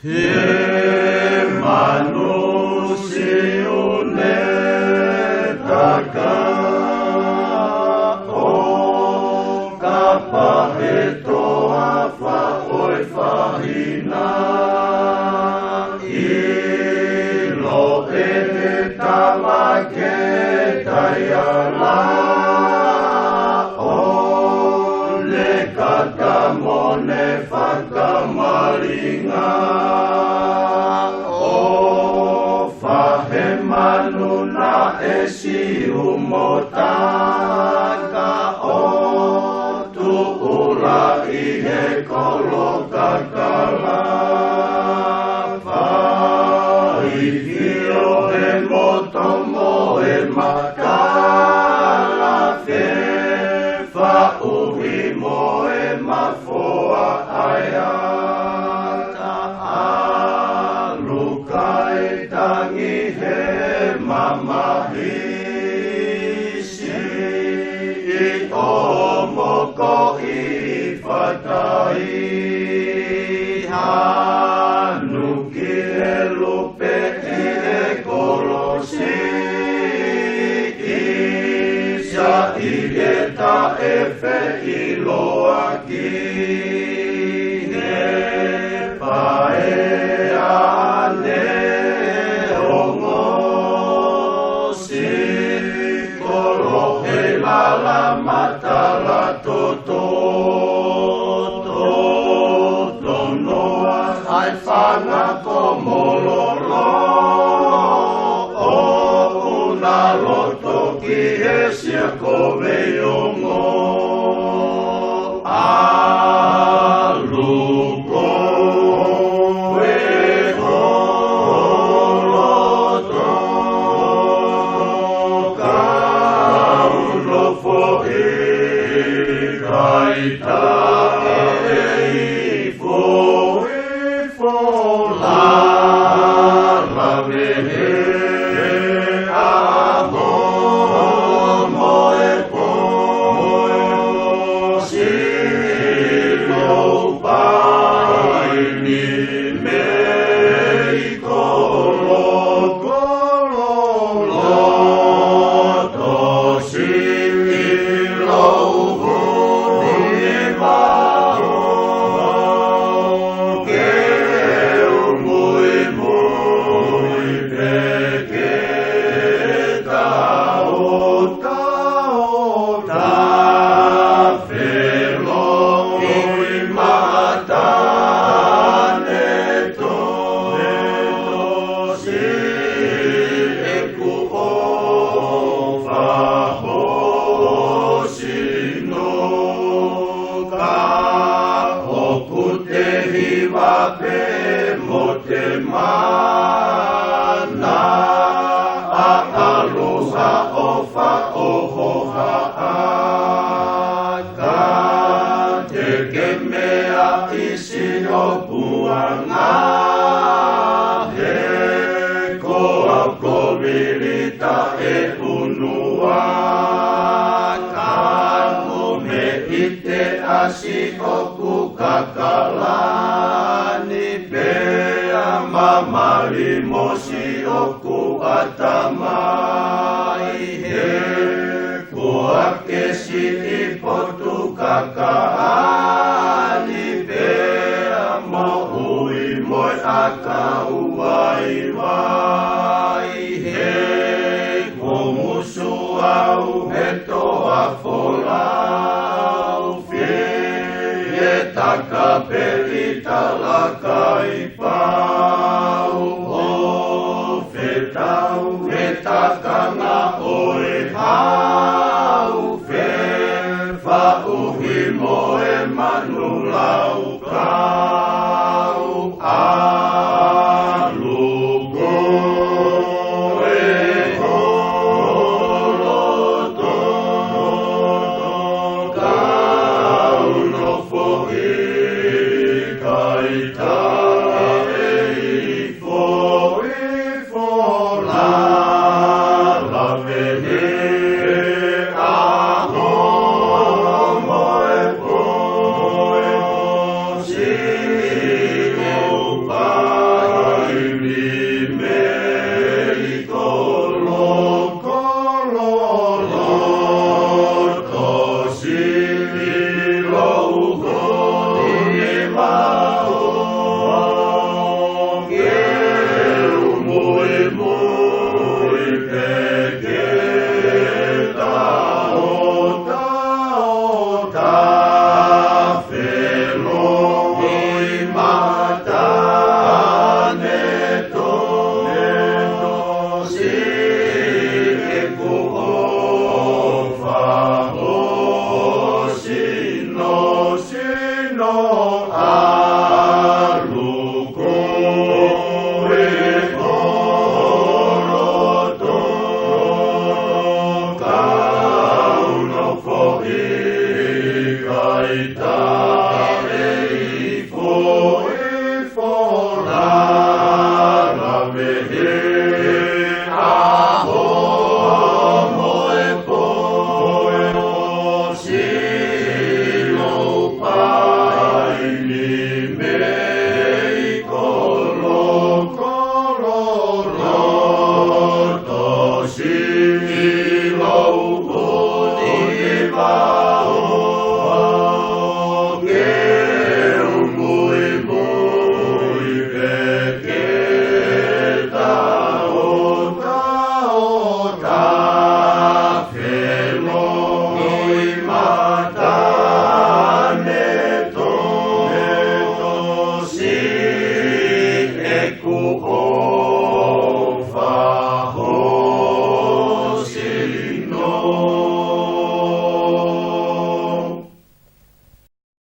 He manusiune taka o kapaheto afa oi whahina ilo e talake taiala o le katamone whakamaringa manuna e si umotaka o tu ula i he kolo kakala whaihio e motomo e makala fe whauhi mo e mafoa aia mamahisi I omoko I whatai hanuki e lupe I e kolosi Isa I eta e whe I loaki ne pae ane la matala toto noa ai whanga ko mololo o una loto ki e sia ko veiongo aluko e holoto kaita e ifo la vehe amo moe po silo pai ni me kolo to silo Asikoku kakalani bea mamali mosi oku atamai he kuake si ipotu kakahani bea mohui moi akau wai he kumusu au heto afola taka perita lakai pau o fetau etaka na oe ha